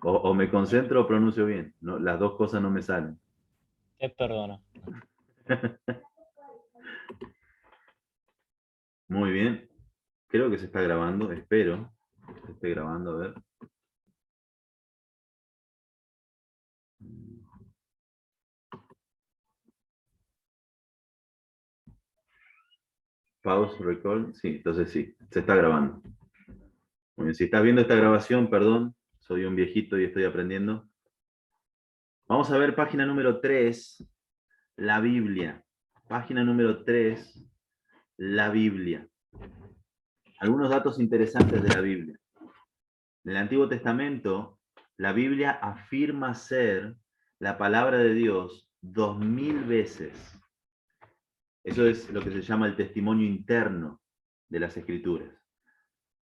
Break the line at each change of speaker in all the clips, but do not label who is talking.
O me concentro o pronuncio bien. No, las dos cosas no me salen.
Te perdono.
Muy bien. Creo que se está grabando. Espero que se esté grabando. A ver. Pause, record. Sí, entonces sí. Se está grabando. Muy bien. Si estás viendo esta grabación, perdón. Soy un viejito y estoy aprendiendo. Vamos a ver página número 3, la Biblia. Página número 3, la Biblia. Algunos datos interesantes de la Biblia. En el Antiguo Testamento, la Biblia afirma ser la palabra de Dios 2000 veces. Eso es lo que se llama el testimonio interno de las Escrituras.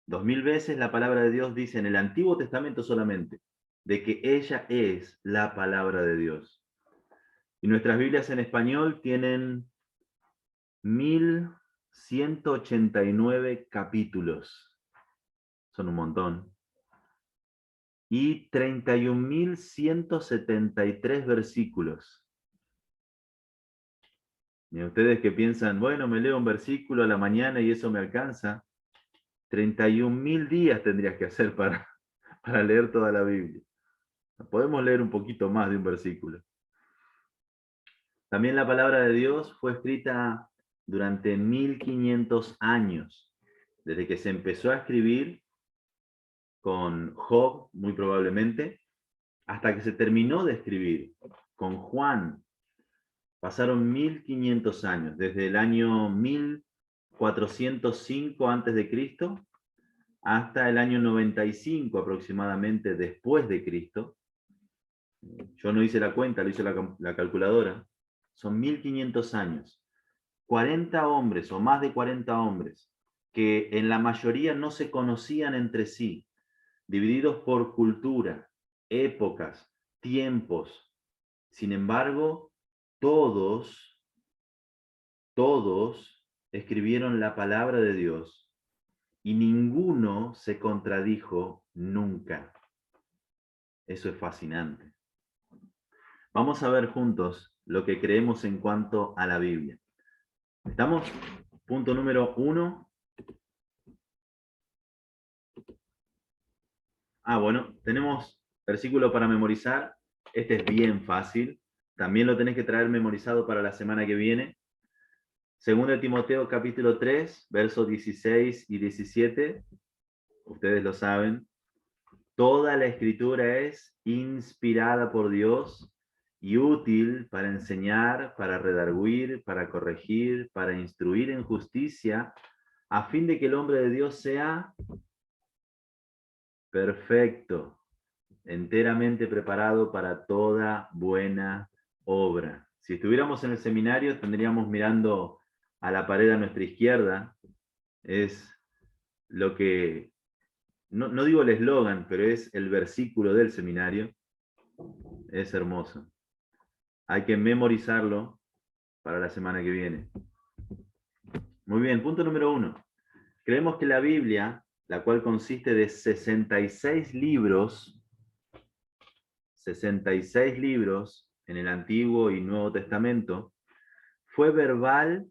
2000 veces la palabra de Dios dice en el Antiguo Testamento solamente de que ella es la palabra de Dios. Y nuestras Biblias en español tienen 1189 capítulos. Son un montón. Y 31.173 versículos. Y ustedes que piensan, bueno, me leo un versículo a la mañana y eso me alcanza. 31.000 días tendrías que hacer para leer toda la Biblia. Podemos leer un poquito más de un versículo. También la palabra de Dios fue escrita durante 1500 años, desde que se empezó a escribir con Job, muy probablemente, hasta que se terminó de escribir con Juan. Pasaron 1500 años, desde el año 1405 a.C. hasta el año 95 aproximadamente después de Cristo. Yo no hice la cuenta, lo hice la calculadora. Son 1500 años. 40 hombres o más de 40 hombres que en la mayoría no se conocían entre sí, divididos por cultura, épocas, tiempos. Sin embargo, todos escribieron la palabra de Dios y ninguno se contradijo nunca. Eso es fascinante. Vamos a ver juntos lo que creemos en cuanto a la Biblia. ¿Estamos? Punto número 1. Bueno, tenemos versículo para memorizar. Este es bien fácil. También lo tenés que traer memorizado para la semana que viene. Segundo de Timoteo capítulo 3, versos 16 y 17. Ustedes lo saben. Toda la escritura es inspirada por Dios y útil para enseñar, para redarguir, para corregir, para instruir en justicia, a fin de que el hombre de Dios sea perfecto, enteramente preparado para toda buena obra. Si estuviéramos en el seminario, tendríamos mirando a la pared a nuestra izquierda. Es lo que, no digo el eslogan, pero es el versículo del seminario. Es hermoso. Hay que memorizarlo para la semana que viene. Muy bien, punto número 1. Creemos que la Biblia, la cual consiste de 66 libros, 66 libros en el Antiguo y Nuevo Testamento, fue verbal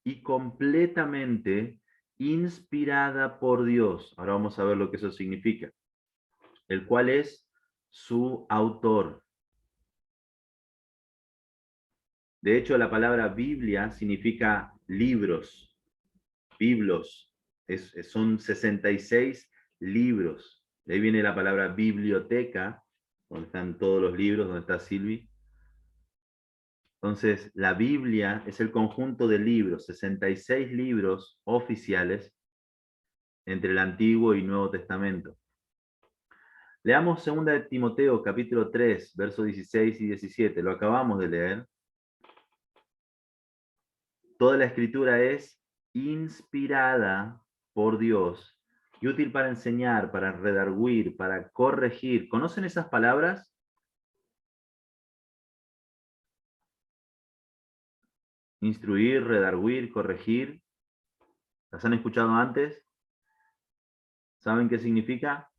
y completamente inspirada por Dios. Ahora vamos a ver lo que eso significa. El cual es su autor. De hecho, la palabra Biblia significa libros, biblos. Son 66 libros. De ahí viene la palabra biblioteca, donde están todos los libros, donde está Silvi. Entonces, la Biblia es el conjunto de libros, 66 libros oficiales entre el Antiguo y Nuevo Testamento. Leamos 2 de Timoteo, capítulo 3, versos 16 y 17. Lo acabamos de leer. Toda la escritura es inspirada por Dios y útil para enseñar, para redarguir, para corregir. ¿Conocen esas palabras? Instruir, redarguir, corregir. ¿Las han escuchado antes? ¿Saben qué significa?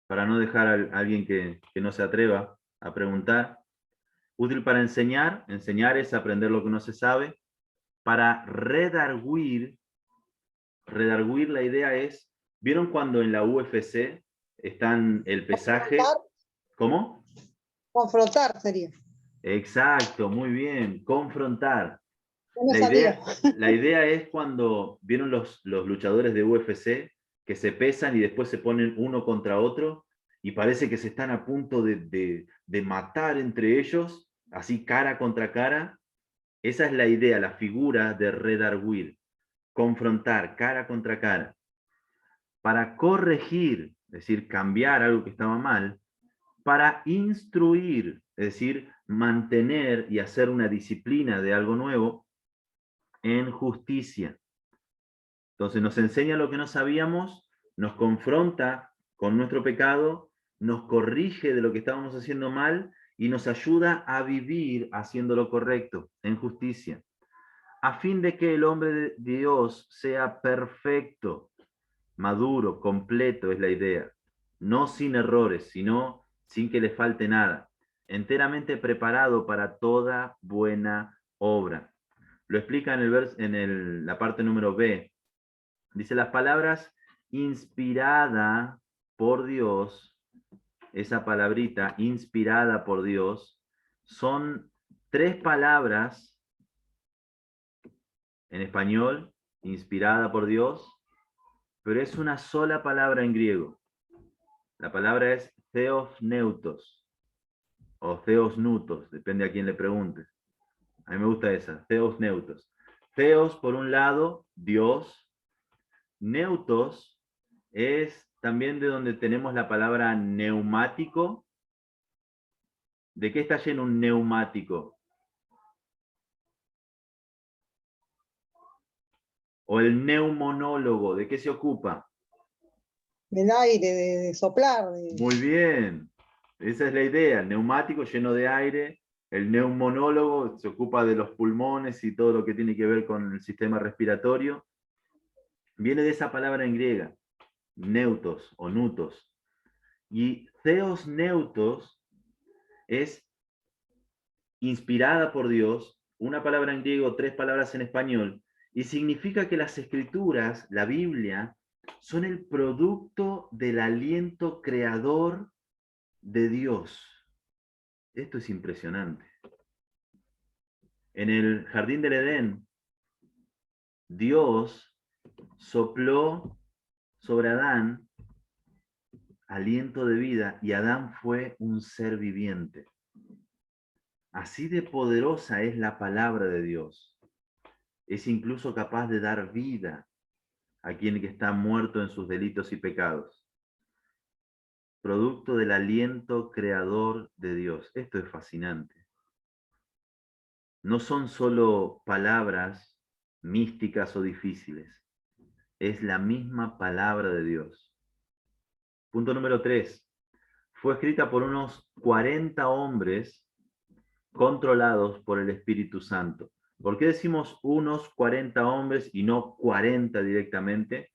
Para no dejar a alguien que no se atreva a preguntar. Útil para enseñar. Enseñar es aprender lo que no se sabe. Para redarguir la idea es, ¿vieron cuando en la UFC están el pesaje?
Confrontar.
¿Cómo?
Confrontar sería.
Exacto, muy bien, confrontar.
No me
La idea es cuando vieron los luchadores de UFC que se pesan y después se ponen uno contra otro y parece que se están a punto de matar entre ellos, así cara contra cara. Esa es la idea, la figura de redarguir, confrontar cara contra cara. Para corregir, es decir, cambiar algo que estaba mal. Para instruir, es decir, mantener y hacer una disciplina de algo nuevo en justicia. Entonces nos enseña lo que no sabíamos, nos confronta con nuestro pecado, nos corrige de lo que estábamos haciendo mal y nos ayuda a vivir haciendo lo correcto, en justicia, a fin de que el hombre de Dios sea perfecto, maduro, completo es la idea, no sin errores, sino sin que le falte nada, enteramente preparado para toda buena obra. Lo explica en la parte número B. Dice, las palabras inspirada por Dios, esa palabrita, inspirada por Dios, son 3 palabras en español, inspirada por Dios, pero es una sola palabra en griego. La palabra es theosneutos, o theosnutos, depende a quién le preguntes. A mí me gusta esa, theosneutos. Theos, por un lado, Dios. Neutos es también de donde tenemos la palabra neumático. ¿De qué está lleno un neumático? O el neumonólogo, ¿de qué se ocupa?
Del aire, de soplar.
Muy bien, esa es la idea, el neumático lleno de aire, el neumonólogo se ocupa de los pulmones y todo lo que tiene que ver con el sistema respiratorio. Viene de esa palabra en griega, neutos o nutos. Y theos neutos es inspirada por Dios, una palabra en griego, 3 palabras en español, y significa que las escrituras, la Biblia, son el producto del aliento creador de Dios. Esto es impresionante. En el jardín del Edén, Dios sopló sobre Adán aliento de vida y Adán fue un ser viviente. Así de poderosa es la palabra de Dios. Es incluso capaz de dar vida a quien que está muerto en sus delitos y pecados. Producto del aliento creador de Dios. Esto es fascinante. No son solo palabras místicas o difíciles. Es la misma palabra de Dios. Punto número 3. Fue escrita por unos 40 hombres controlados por el Espíritu Santo. ¿Por qué decimos unos 40 hombres y no 40 directamente?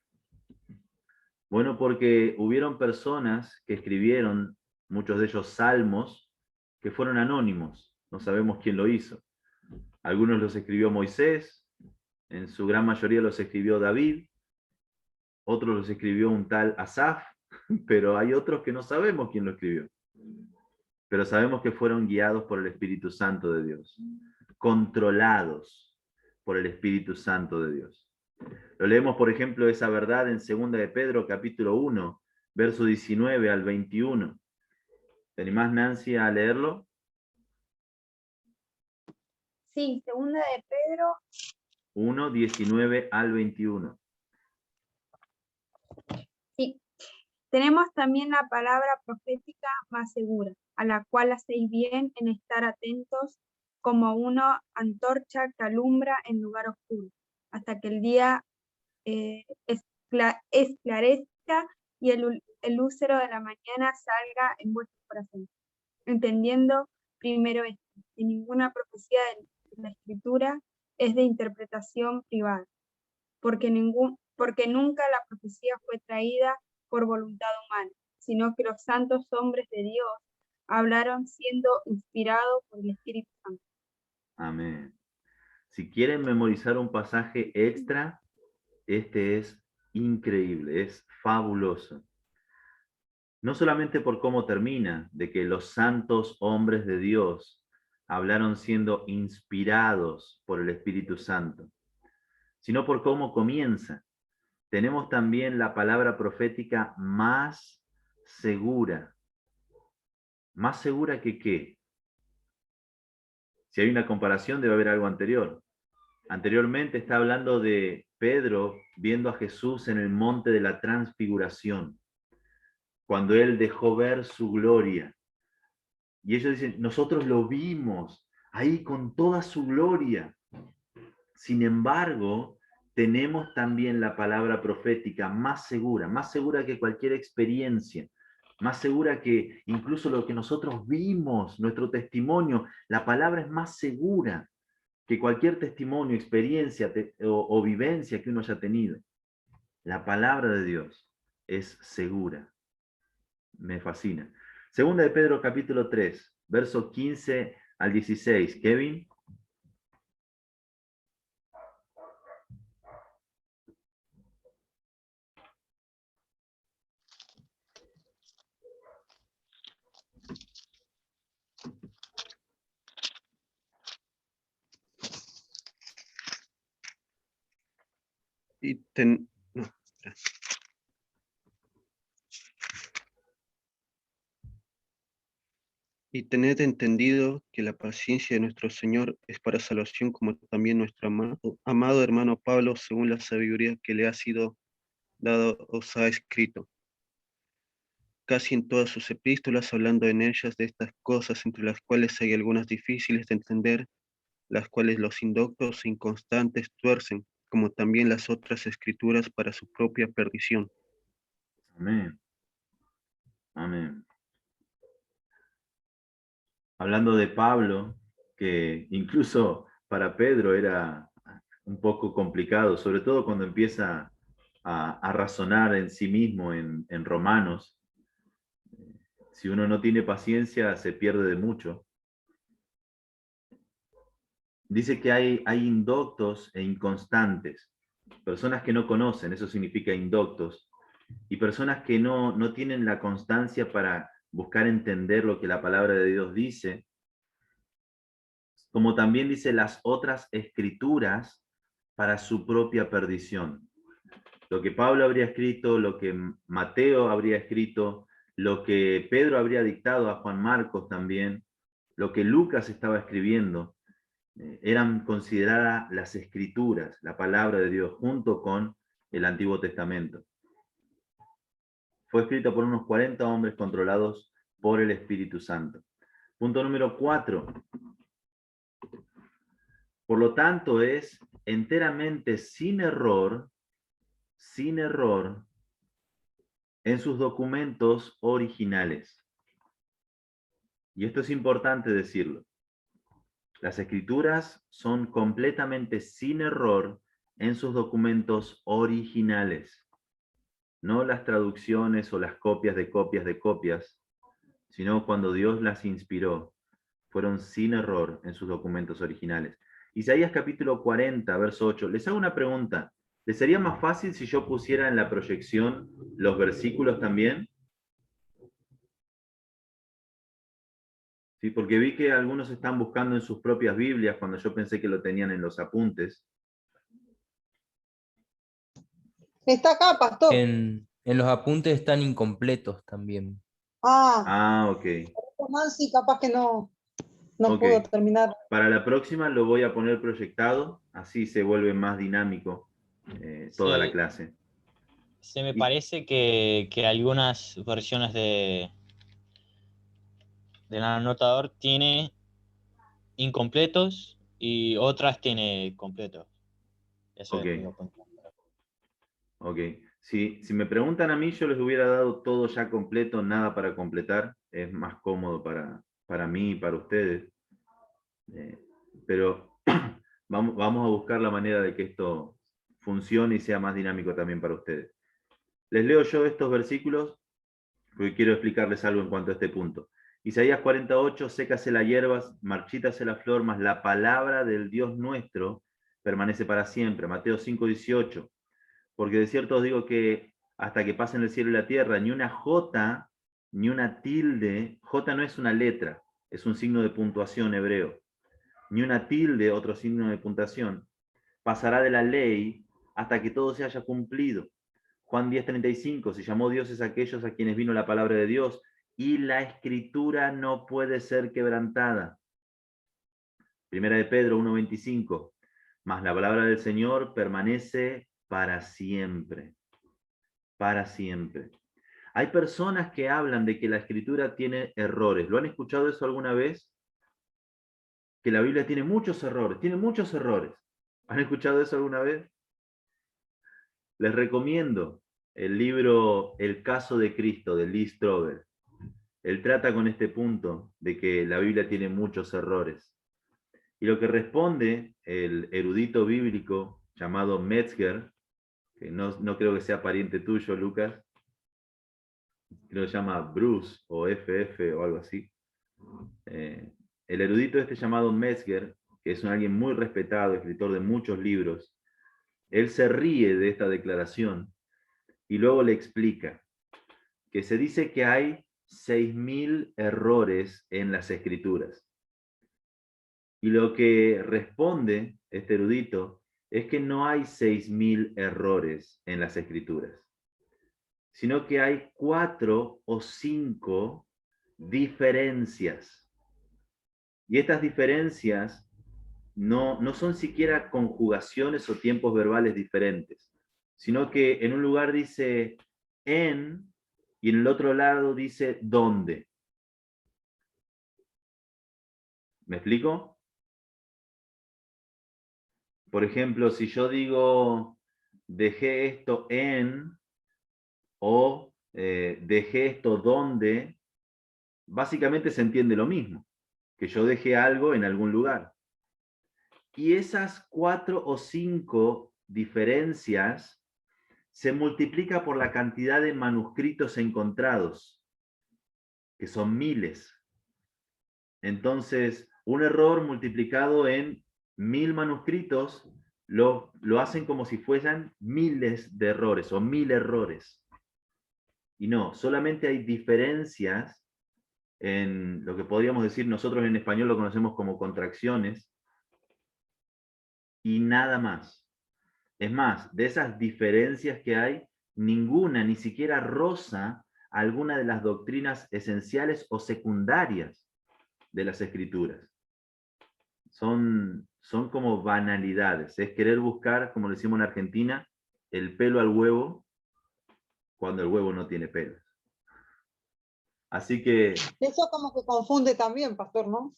Bueno, porque hubieron personas que escribieron, muchos de ellos salmos, que fueron anónimos. No sabemos quién lo hizo. Algunos los escribió Moisés, en su gran mayoría los escribió David, otros los escribió un tal Asaf, pero hay otros que no sabemos quién lo escribió. Pero sabemos que fueron guiados por el Espíritu Santo de Dios, controlados por el Espíritu Santo de Dios. Lo leemos, por ejemplo, esa verdad en 2 de Pedro, capítulo 1, verso 19 al 21. ¿Te animás, Nancy, a leerlo?
Sí, 2 de Pedro
1, 19 al 21.
Sí, tenemos también la palabra profética más segura, a la cual hacéis bien en estar atentos como una antorcha que alumbra en lugar oscuro, hasta que el día esclarezca y el lucero de la mañana salga en vuestro corazón. Entendiendo primero esto, que ninguna profecía de la Escritura es de interpretación privada, porque porque nunca la profecía fue traída por voluntad humana, sino que los santos hombres de Dios hablaron siendo inspirados por el Espíritu Santo.
Amén. Si quieren memorizar un pasaje extra, este es increíble, es fabuloso. No solamente por cómo termina, de que los santos hombres de Dios hablaron siendo inspirados por el Espíritu Santo, sino por cómo comienza. Tenemos también la palabra profética más segura. ¿Más segura que qué? Si hay una comparación, debe haber algo anterior. Anteriormente está hablando de Pedro viendo a Jesús en el monte de la transfiguración, cuando él dejó ver su gloria. Y ellos dicen, nosotros lo vimos ahí con toda su gloria. Sin embargo, tenemos también la palabra profética más segura que cualquier experiencia, más segura que incluso lo que nosotros vimos, nuestro testimonio. La palabra es más segura que cualquier testimonio, experiencia o vivencia que uno haya tenido. La palabra de Dios es segura. Me fascina. Segunda de Pedro capítulo 3, verso 15 al 16. Kevin.
No, espera. Y tened entendido que la paciencia de nuestro Señor es para salvación, como también nuestro amado hermano Pablo, según la sabiduría que le ha sido dado, os ha escrito. Casi en todas sus epístolas, hablando en ellas de estas cosas, entre las cuales hay algunas difíciles de entender, las cuales los indoctos e inconstantes tuercen, como también las otras escrituras para su propia perdición.
Amén. Amén. Hablando de Pablo, que incluso para Pedro era un poco complicado, sobre todo cuando empieza a razonar en sí mismo en Romanos. Si uno no tiene paciencia, se pierde de mucho. Dice que hay indoctos e inconstantes, personas que no conocen, eso significa indoctos, y personas que no tienen la constancia para buscar entender lo que la palabra de Dios dice, como también dice las otras escrituras para su propia perdición. Lo que Pablo habría escrito, lo que Mateo habría escrito, lo que Pedro habría dictado a Juan Marcos también, lo que Lucas estaba escribiendo, eran consideradas las escrituras, la palabra de Dios, junto con el Antiguo Testamento. Fue escrito por unos 40 hombres controlados por el Espíritu Santo. Punto número 4. Por lo tanto, es enteramente sin error en sus documentos originales. Y esto es importante decirlo. Las escrituras son completamente sin error en sus documentos originales. No las traducciones o las copias de copias de copias, sino cuando Dios las inspiró, fueron sin error en sus documentos originales. Isaías capítulo 40, verso 8. Les hago una pregunta. ¿Les sería más fácil si yo pusiera en la proyección los versículos también? Sí, porque vi que algunos están buscando en sus propias Biblias cuando yo pensé que lo tenían en los apuntes.
Está acá, pastor.
En los apuntes están incompletos también.
Ah,
Ok.
Nancy capaz que no
Ok.
pudo terminar.
Para la próxima lo voy a poner proyectado, así se vuelve más dinámico toda la clase.
Se me parece que algunas versiones del anotador tiene incompletos y otras tiene completos. Eso
Ok.
es lo contrario.
Ok. Si me preguntan a mí, yo les hubiera dado todo ya completo, nada para completar. Es más cómodo para mí y para ustedes. Pero vamos a buscar la manera de que esto funcione y sea más dinámico también para ustedes. Les leo yo estos versículos porque quiero explicarles algo en cuanto a este punto. Isaías 48, sécase la hierba, marchítase la flor, mas la palabra del Dios nuestro permanece para siempre. Mateo 5, 18, porque de cierto os digo que hasta que pasen el cielo y la tierra, ni una jota, ni una tilde, jota no es una letra, es un signo de puntuación hebreo, ni una tilde, otro signo de puntuación, pasará de la ley hasta que todo se haya cumplido. Juan 10:35, se llamó dioses a aquellos a quienes vino la palabra de Dios, y la escritura no puede ser quebrantada. Primera de Pedro 1:25, mas la palabra del Señor permanece para siempre. Para siempre. Hay personas que hablan de que la escritura tiene errores. ¿Lo han escuchado eso alguna vez? Que la Biblia tiene muchos errores. Tiene muchos errores. ¿Han escuchado eso alguna vez? Les recomiendo el libro El caso de Cristo, de Lee Strobel. Él trata con este punto de que la Biblia tiene muchos errores. Y lo que responde el erudito bíblico llamado Metzger, que no creo que sea pariente tuyo, Lucas, creo que se llama Bruce o FF o algo así. El erudito este llamado Metzger, que es alguien muy respetado, escritor de muchos libros, él se ríe de esta declaración y luego le explica que se dice que hay 6.000 errores en las escrituras. Y lo que responde este erudito es que no hay 6.000 errores en las escrituras, sino que hay 4 o 5 diferencias. Y estas diferencias no son siquiera conjugaciones o tiempos verbales diferentes, sino que en un lugar dice en y en el otro lado dice dónde. ¿Me explico? Por ejemplo, si yo digo dejé esto en o dejé esto donde, básicamente se entiende lo mismo, que yo dejé algo en algún lugar. Y esas 4 o 5 diferencias se multiplica por la cantidad de manuscritos encontrados, que son miles. Entonces, un error multiplicado en 1000 manuscritos lo hacen como si fueran miles de errores o 1000 errores. Y no, solamente hay diferencias en lo que podríamos decir, nosotros en español lo conocemos como contracciones, y nada más. Es más, de esas diferencias que hay, ninguna ni siquiera roza alguna de las doctrinas esenciales o secundarias de las escrituras. Son como banalidades, es querer buscar, como decimos en Argentina, el pelo al huevo cuando el huevo no tiene pelos. Así que...
Eso como que confunde también, pastor, ¿no?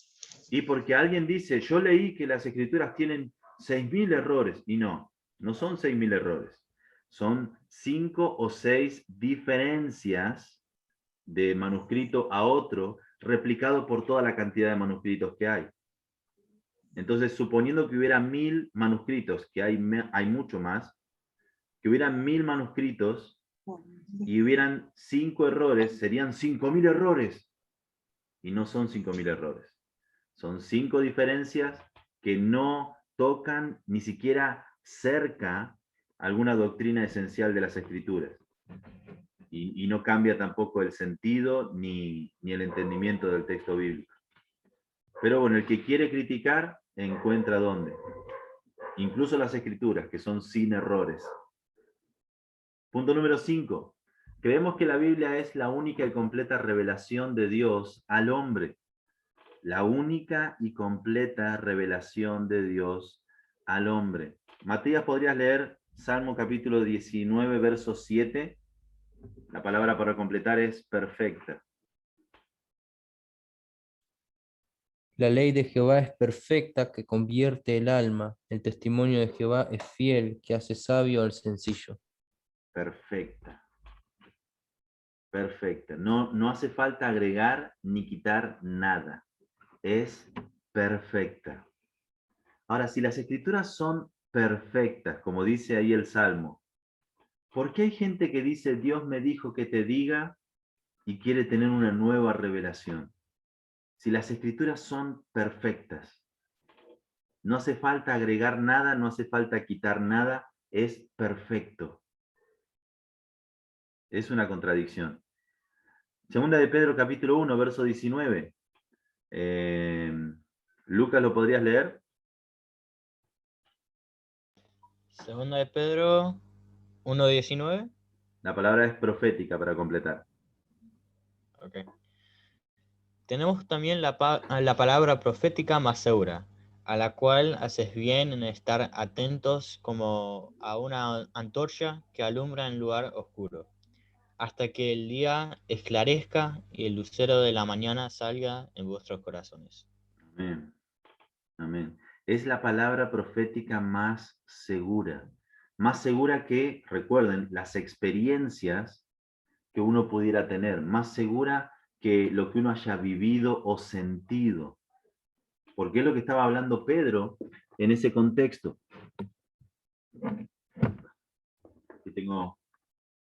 Y porque alguien dice, yo leí que las escrituras tienen 6.000 errores, y no son 6.000 errores. Son 5 o 6 diferencias de manuscrito a otro, replicado por toda la cantidad de manuscritos que hay. Entonces, suponiendo que hubiera 1000 manuscritos, que hay mucho más, que hubieran 1000 manuscritos y hubieran 5 errores, serían 5.000 errores. Y no son 5.000 errores. Son 5 diferencias que no tocan ni siquiera cerca alguna doctrina esencial de las escrituras. Y no cambia tampoco el sentido ni el entendimiento del texto bíblico. Pero bueno, el que quiere criticar, encuentra dónde. Incluso las escrituras, que son sin errores. Punto número 5. Creemos que la Biblia es la única y completa revelación de Dios al hombre. La única y completa revelación de Dios al hombre. Matías, ¿podrías leer Salmo capítulo 19, verso 7? La palabra para completar es perfecta.
La ley de Jehová es perfecta, que convierte el alma. El testimonio de Jehová es fiel, que hace sabio al sencillo.
Perfecta. Perfecta. No hace falta agregar ni quitar nada. Es perfecta. Ahora, si las escrituras son perfectas, como dice ahí el Salmo. ¿Por qué hay gente que dice, Dios me dijo que te diga y quiere tener una nueva revelación? Si las escrituras son perfectas, no hace falta agregar nada, no hace falta quitar nada, es perfecto. Es una contradicción. Segunda de Pedro, capítulo 1, verso 19. Lucas, ¿lo podrías leer?
Segunda de Pedro 1:19.
La palabra es profética para completar.
Ok. Tenemos también la palabra profética más segura, a la cual haces bien en estar atentos como a una antorcha que alumbra en lugar oscuro, hasta que el día esclarezca y el lucero de la mañana salga en vuestros corazones.
Amén. Amén. Es la palabra profética más segura. Más segura que, recuerden, las experiencias que uno pudiera tener. Más segura que lo que uno haya vivido o sentido. Porque es lo que estaba hablando Pedro en ese contexto. Aquí tengo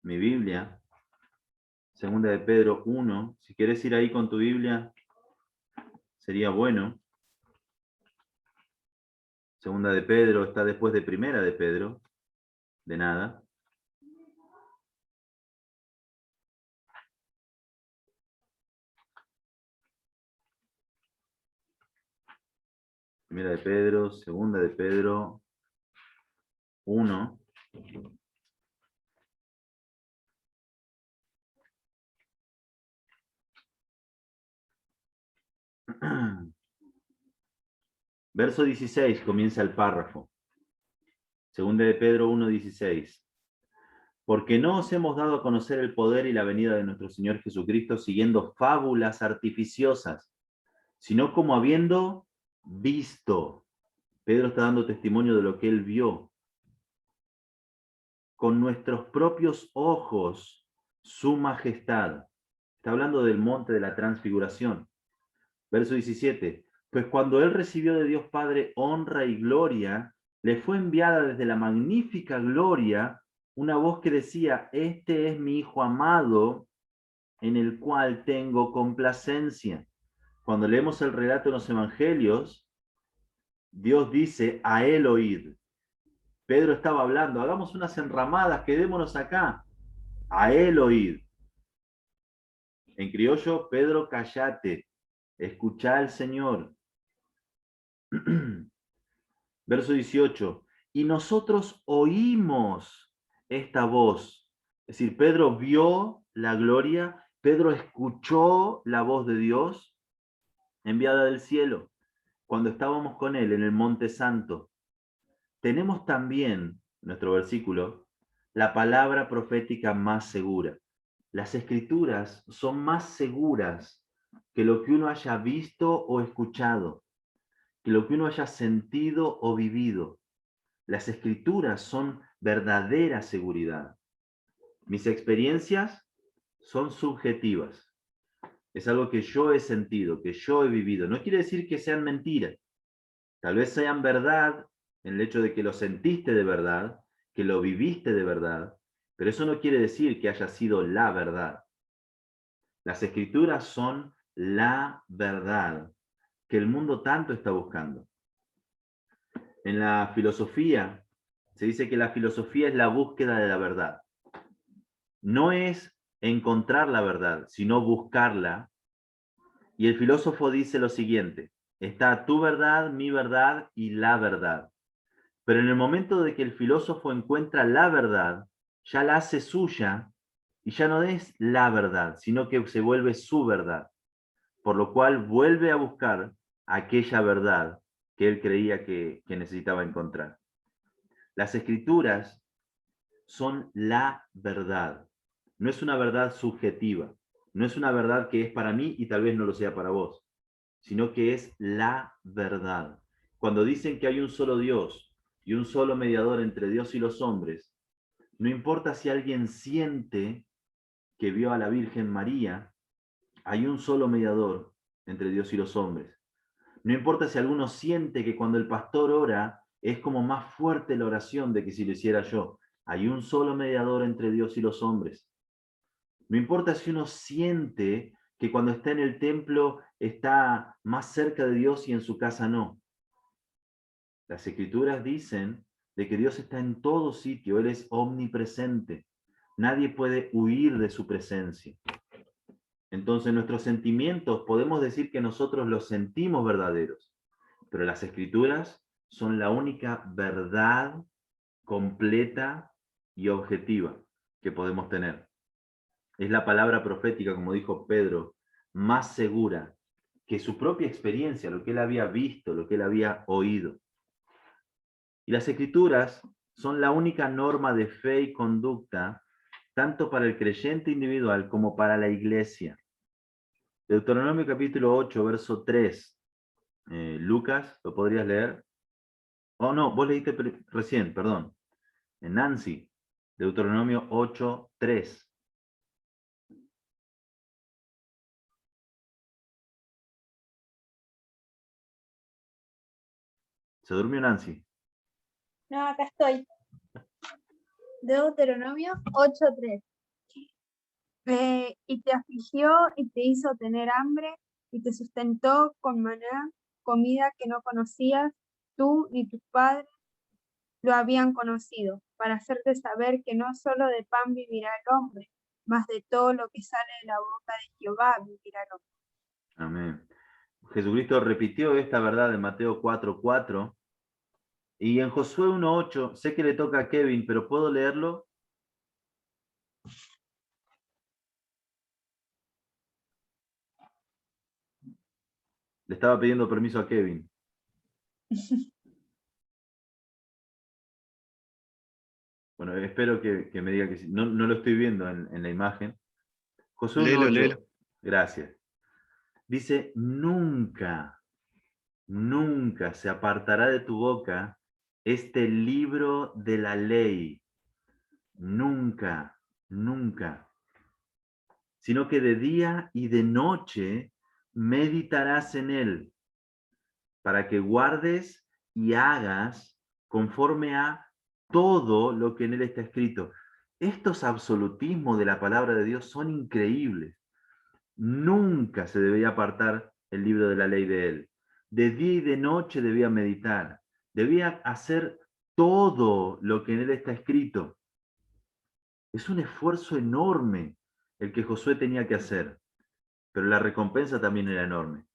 mi Biblia. Segunda de Pedro 1. Si quieres ir ahí con tu Biblia, sería bueno. Segunda de Pedro está después de Primera de Pedro. De nada. Primera de Pedro, segunda de Pedro 1. Verso 16 comienza el párrafo. Segunda de Pedro 1:16. Porque no os hemos dado a conocer el poder y la venida de nuestro Señor Jesucristo siguiendo fábulas artificiosas, sino como habiendo visto. Pedro está dando testimonio de lo que él vio. Con nuestros propios ojos, su majestad. Está hablando del monte de la transfiguración. Verso 17. Pues cuando él recibió de Dios Padre honra y gloria, le fue enviada desde la magnífica gloria una voz que decía, este es mi Hijo amado, en el cual tengo complacencia. Cuando leemos el relato en los evangelios, Dios dice, a él oíd. Pedro estaba hablando, hagamos unas enramadas, quedémonos acá. A él oíd. En criollo, Pedro, cállate, escuchá al Señor. Verso 18. Y nosotros oímos esta voz. Es decir, Pedro vio la gloria, Pedro escuchó la voz de Dios enviada del cielo cuando estábamos con él en el Monte Santo. Tenemos también, nuestro versículo, la palabra profética más segura. Las escrituras son más seguras que lo que uno haya visto o escuchado, que lo que uno haya sentido o vivido. Las escrituras son verdadera seguridad. Mis experiencias son subjetivas. Es algo que yo he sentido, que yo he vivido. No quiere decir que sean mentiras. Tal vez sean verdad en el hecho de que lo sentiste de verdad, que lo viviste de verdad, pero eso no quiere decir que haya sido la verdad. Las escrituras son la verdad que el mundo tanto está buscando. En la filosofía se dice que la filosofía es la búsqueda de la verdad. No es encontrar la verdad, sino buscarla. Y el filósofo dice lo siguiente, está tu verdad, mi verdad y la verdad. Pero en el momento de que el filósofo encuentra la verdad, ya la hace suya y ya no es la verdad, sino que se vuelve su verdad. Por lo cual vuelve a buscar aquella verdad que él creía que necesitaba encontrar. Las escrituras son la verdad. No es una verdad subjetiva. No es una verdad que es para mí y tal vez no lo sea para vos, sino que es la verdad. Cuando dicen que hay un solo Dios y un solo mediador entre Dios y los hombres, no importa si alguien siente que vio a la Virgen María, hay un solo mediador entre Dios y los hombres. No importa si alguno siente que cuando el pastor ora, es como más fuerte la oración de que si lo hiciera yo. Hay un solo mediador entre Dios y los hombres. No importa si uno siente que cuando está en el templo está más cerca de Dios y en su casa no. Las Escrituras dicen de que Dios está en todo sitio, Él es omnipresente. Nadie puede huir de su presencia. Entonces nuestros sentimientos podemos decir que nosotros los sentimos verdaderos, pero las Escrituras son la única verdad completa y objetiva que podemos tener. Es la palabra profética, como dijo Pedro, más segura que su propia experiencia, lo que él había visto, lo que él había oído. Y las Escrituras son la única norma de fe y conducta, tanto para el creyente individual como para la iglesia. Deuteronomio capítulo 8, verso 3. Lucas, ¿lo podrías leer? Oh, no, vos leíste recién, perdón. Nancy, Deuteronomio 8, 3. ¿Se durmió Nancy?
No, acá estoy. Deuteronomio 8:3. Y te afligió y te hizo tener hambre y te sustentó con maná, comida que no conocías, tú ni tus padres lo habían conocido, para hacerte saber que no solo de pan vivirá el hombre, mas de todo lo que sale de la boca de Jehová vivirá el hombre.
Amén. Jesucristo repitió esta verdad en Mateo 4:4 y en Josué 1:8, sé que le toca a Kevin, pero ¿puedo leerlo? Le estaba pidiendo permiso a Kevin. Bueno, espero que me diga que sí. No, no lo estoy viendo en la imagen. Josué 1:8.
Léelo.
Gracias. Dice, nunca, nunca se apartará de tu boca este libro de la ley. Nunca, nunca. Sino que de día y de noche meditarás en él, para que guardes y hagas conforme a todo lo que en él está escrito. Estos absolutismos de la palabra de Dios son increíbles. Nunca se debía apartar el libro de la ley de él. De día y de noche debía meditar. Debía hacer todo lo que en él está escrito. Es un esfuerzo enorme el que Josué tenía que hacer, pero la recompensa también era enorme,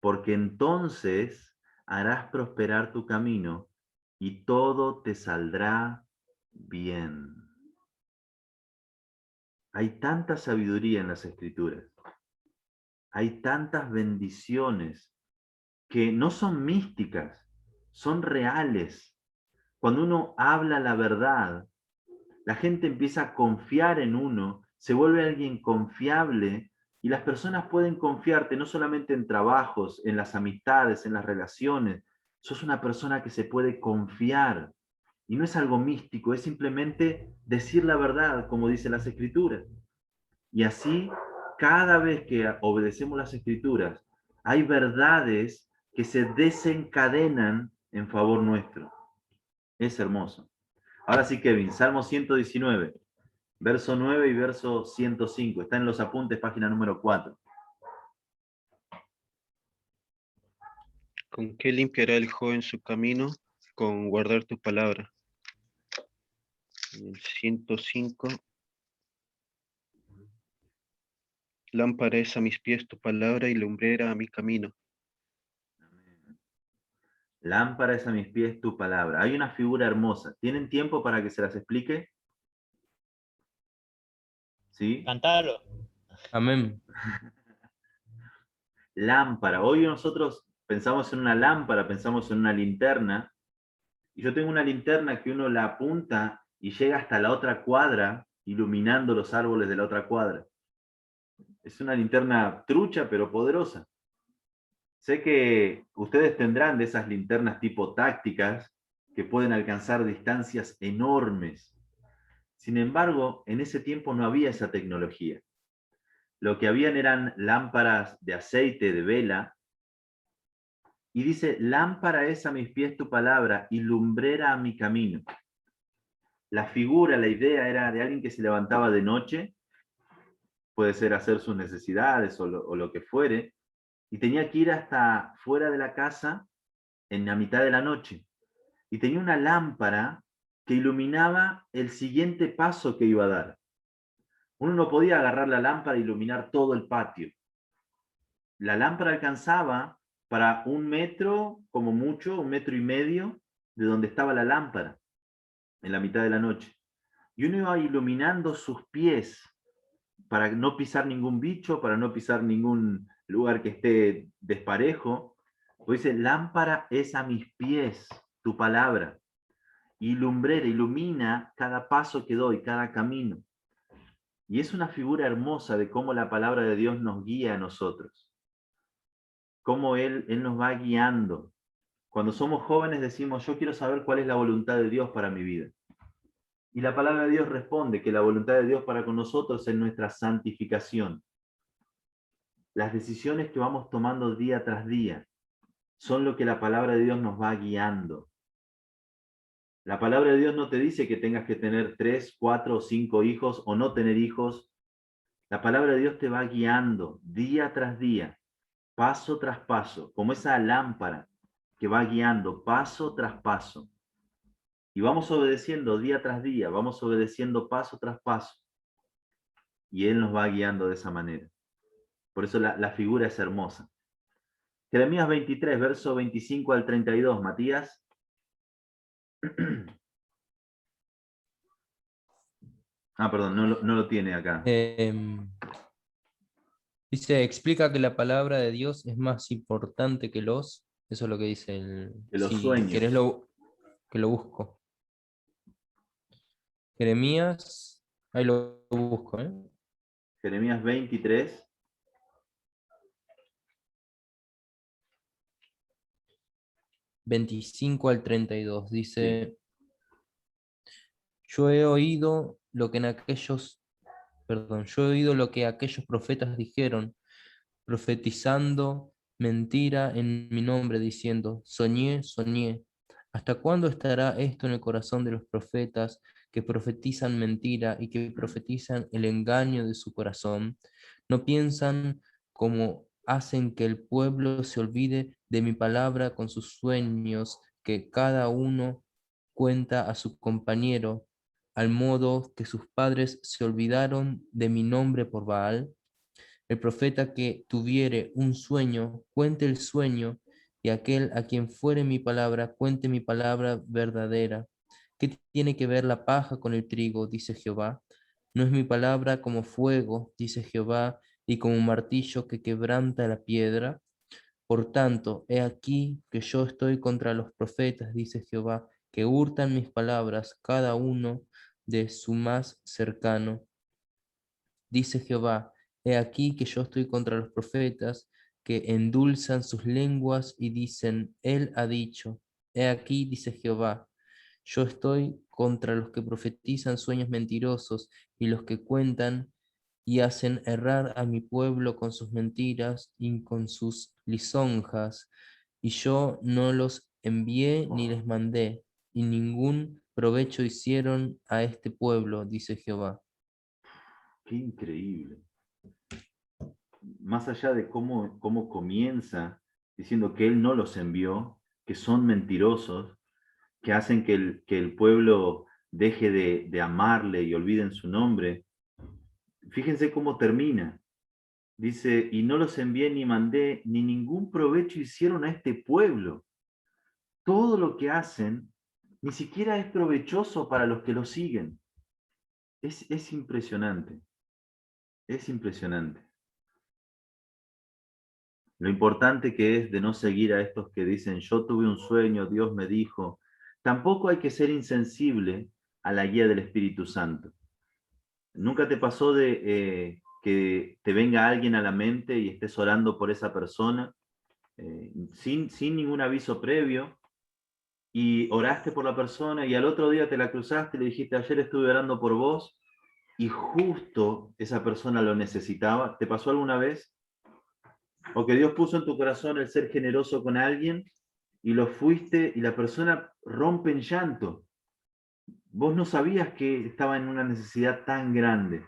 porque entonces harás prosperar tu camino y todo te saldrá bien. Hay tanta sabiduría en las Escrituras. Hay tantas bendiciones que no son místicas, son reales. Cuando uno habla la verdad, la gente empieza a confiar en uno, se vuelve alguien confiable y las personas pueden confiarte no solamente en trabajos, en las amistades, en las relaciones. Sos una persona que se puede confiar y no es algo místico, es simplemente decir la verdad, como dicen las Escrituras. Y así, cada vez que obedecemos las Escrituras, hay verdades que se desencadenan en favor nuestro. Es hermoso. Ahora sí, Kevin, Salmo 119, verso 9 y verso 105. Está en los apuntes, página número 4.
¿Con qué limpiará el joven su camino? Con guardar tu palabra. El 105. Lámpara es a mis pies tu palabra y lumbrera a mi camino.
Lámpara es a mis pies tu palabra. Hay una figura hermosa. ¿Tienen tiempo para que se las explique? ¿Sí?
Cantalo.
Amén.
Lámpara. Hoy nosotros pensamos en una lámpara, pensamos en una linterna. Y yo tengo una linterna que uno la apunta y llega hasta la otra cuadra, iluminando los árboles de la otra cuadra. Es una linterna trucha, pero poderosa. Sé que ustedes tendrán de esas linternas tipo tácticas que pueden alcanzar distancias enormes. Sin embargo, en ese tiempo no había esa tecnología. Lo que habían eran lámparas de aceite, de vela, Y dice, lámpara es a mis pies tu palabra y lumbrera a mi camino. La figura, la idea era de alguien que se levantaba de noche, puede ser hacer sus necesidades o lo que fuere, y tenía que ir hasta fuera de la casa en la mitad de la noche. Y tenía una lámpara que iluminaba el siguiente paso que iba a dar. Uno no podía agarrar la lámpara e iluminar todo el patio. La lámpara alcanzaba para 1 metro, como mucho, 1,5 metros de donde estaba la lámpara, en la mitad de la noche. Y uno iba iluminando sus pies para no pisar ningún bicho, para no pisar ningún lugar que esté desparejo. Pues dice, lámpara es a mis pies tu palabra, y lumbrera, ilumina cada paso que doy, cada camino. Y es una figura hermosa de cómo la palabra de Dios nos guía a nosotros, cómo Él nos va guiando. Cuando somos jóvenes decimos, yo quiero saber cuál es la voluntad de Dios para mi vida. Y la palabra de Dios responde que la voluntad de Dios para con nosotros es nuestra santificación. Las decisiones que vamos tomando día tras día son lo que la palabra de Dios nos va guiando. La palabra de Dios no te dice que tengas que tener 3, 4 o 5 hijos o no tener hijos. La palabra de Dios te va guiando día tras día, paso tras paso, como esa lámpara que va guiando paso tras paso. Y vamos obedeciendo día tras día, vamos obedeciendo paso tras paso. Y Él nos va guiando de esa manera. Por eso la figura es hermosa. Jeremías 23, verso 25 al 32, Matías. Perdón, no lo tiene acá.
Dice, explica que la palabra de Dios es más importante que los... Eso es lo que dice el...
Que los
si
sueños.
querés que lo busco. Jeremías, ahí lo busco, ¿eh?
Jeremías 23.
(25 al 32) dice,
Sí.
yo he oído lo que aquellos profetas dijeron, profetizando mentira en mi nombre, diciendo, soñé, soñé. ¿Hasta cuándo estará esto en el corazón de los profetas que profetizan mentira y que profetizan el engaño de su corazón? ¿No piensan cómo hacen que el pueblo se olvide de mi palabra con sus sueños, que cada uno cuenta a su compañero, al modo que sus padres se olvidaron de mi nombre por Baal? El profeta que tuviere un sueño, cuente el sueño, y aquel a quien fuere mi palabra, cuente mi palabra verdadera. ¿Qué tiene que ver la paja con el trigo? Dice Jehová. ¿No es mi palabra como fuego, dice Jehová, y como un martillo que quebranta la piedra? Por tanto, he aquí que yo estoy contra los profetas, dice Jehová, que hurtan mis palabras, cada uno de su más cercano. Dice Jehová, he aquí que yo estoy contra los profetas que endulzan sus lenguas y dicen, Él ha dicho. He aquí, dice Jehová, yo estoy contra los que profetizan sueños mentirosos y los que cuentan y hacen errar a mi pueblo con sus mentiras y con sus lisonjas. Y yo no los envié ni les mandé, y ningún provecho hicieron a este pueblo, dice Jehová.
Qué increíble. Más allá de cómo comienza diciendo que Él no los envió, que son mentirosos, que hacen que el pueblo deje de amarle y olviden su nombre. Fíjense cómo termina. Dice, y no los envié ni mandé, ni ningún provecho hicieron a este pueblo. Todo lo que hacen ni siquiera es provechoso para los que lo siguen. Es impresionante. Es impresionante. Lo importante que es de no seguir a estos que dicen, yo tuve un sueño, Dios me dijo. Tampoco hay que ser insensible a la guía del Espíritu Santo. ¿Nunca te pasó de que te venga alguien a la mente y estés orando por esa persona sin ningún aviso previo, y oraste por la persona y al otro día te la cruzaste y le dijiste, ayer estuve orando por vos, y justo esa persona lo necesitaba? ¿Te pasó alguna vez? O que Dios puso en tu corazón el ser generoso con alguien y lo fuiste y la persona rompe en llanto. Vos no sabías que estaba en una necesidad tan grande.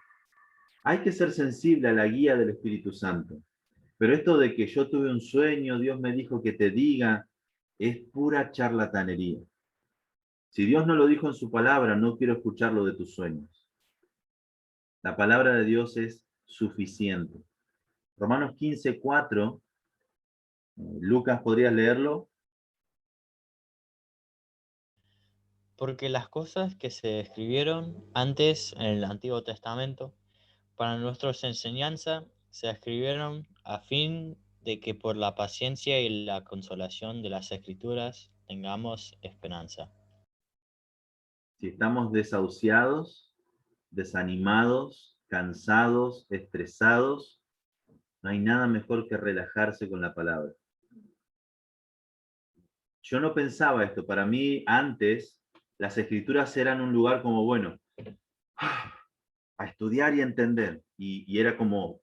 Hay que ser sensible a la guía del Espíritu Santo. Pero esto de que yo tuve un sueño, Dios me dijo que te diga, es pura charlatanería. Si Dios no lo dijo en su palabra, no quiero escucharlo de tus sueños. La palabra de Dios es suficiente. Romanos 15:4, Lucas, ¿podrías leerlo?
Porque las cosas que se escribieron antes en el Antiguo Testamento para nuestra enseñanza se escribieron a fin de que por la paciencia y la consolación de las Escrituras tengamos esperanza.
Si estamos desahuciados, desanimados, cansados, estresados, no hay nada mejor que relajarse con la palabra. Yo no pensaba esto. Para mí, antes, las escrituras eran un lugar como, bueno, a estudiar y entender. Y era como,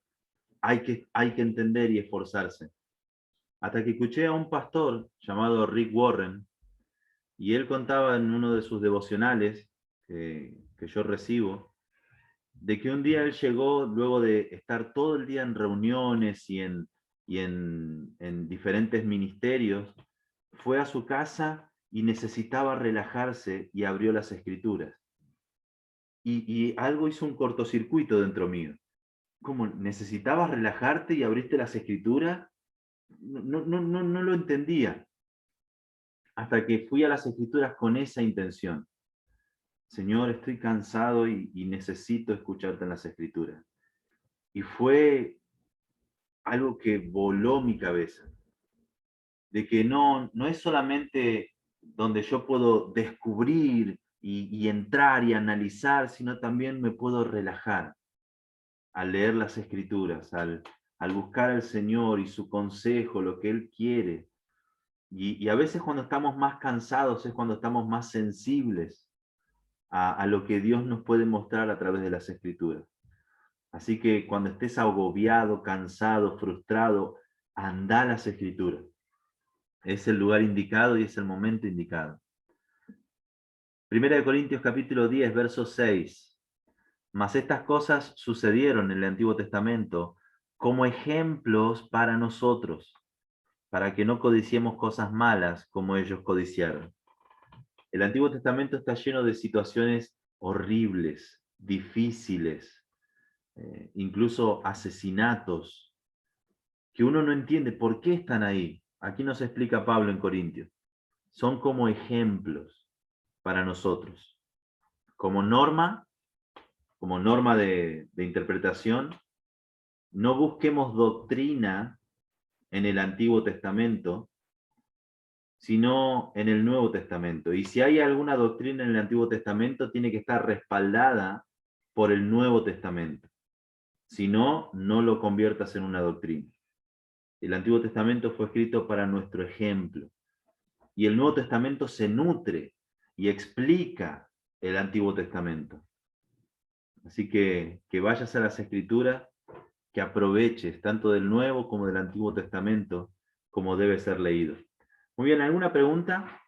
hay que entender y esforzarse. Hasta que escuché a un pastor llamado Rick Warren, y él contaba en uno de sus devocionales que yo recibo, de que un día él llegó, luego de estar todo el día en reuniones y en diferentes ministerios, fue a su casa y necesitaba relajarse y abrió las escrituras. Y algo hizo un cortocircuito dentro mío. ¿Cómo? ¿Necesitabas relajarte y abriste las escrituras? No lo entendía. Hasta que fui a las escrituras con esa intención. Señor, estoy cansado y necesito escucharte en las escrituras. Y fue algo que voló mi cabeza. De que no es solamente donde yo puedo descubrir y entrar y analizar, sino también me puedo relajar al leer las escrituras, al buscar al Señor y su consejo, lo que Él quiere. Y a veces cuando estamos más cansados es cuando estamos más sensibles a lo que Dios nos puede mostrar a través de las escrituras. Así que cuando estés agobiado, cansado, frustrado, anda a las escrituras. Es el lugar indicado y es el momento indicado. Primera de Corintios capítulo 10, verso 6. Mas estas cosas sucedieron en el Antiguo Testamento como ejemplos para nosotros, para que no codiciemos cosas malas como ellos codiciaron. El Antiguo Testamento está lleno de situaciones horribles, difíciles, incluso asesinatos, que uno no entiende por qué están ahí. Aquí nos explica Pablo en Corintios. Son como ejemplos para nosotros. Como norma de interpretación, no busquemos doctrina en el Antiguo Testamento, sino en el Nuevo Testamento. Y si hay alguna doctrina en el Antiguo Testamento, tiene que estar respaldada por el Nuevo Testamento. Si no, no lo conviertas en una doctrina. El Antiguo Testamento fue escrito para nuestro ejemplo. Y el Nuevo Testamento se nutre y explica el Antiguo Testamento. Así que vayas a las Escrituras, que aproveches tanto del Nuevo como del Antiguo Testamento como debe ser leído. Muy bien, ¿alguna pregunta?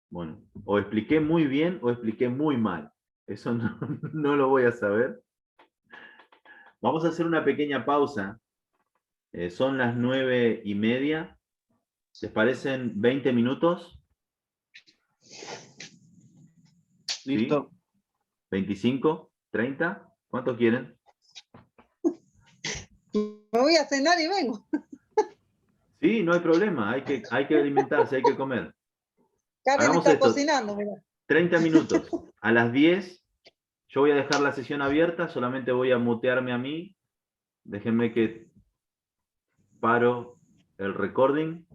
Bueno, o expliqué muy bien o expliqué muy mal. Eso no lo voy a saber. Vamos a hacer una pequeña pausa. Son las 9:30. ¿Les parecen 20 minutos?
Listo.
¿Sí? ¿25? ¿30? ¿Cuánto quieren?
Me voy a cenar y vengo.
Sí, no hay problema. Hay que alimentarse, hay que comer.
Karen
Hagamos
está
esto.
cocinando, mira.
30 minutos. A las 10, yo voy a dejar la sesión abierta, solamente voy a mutearme a mí. Déjenme que paro el recording.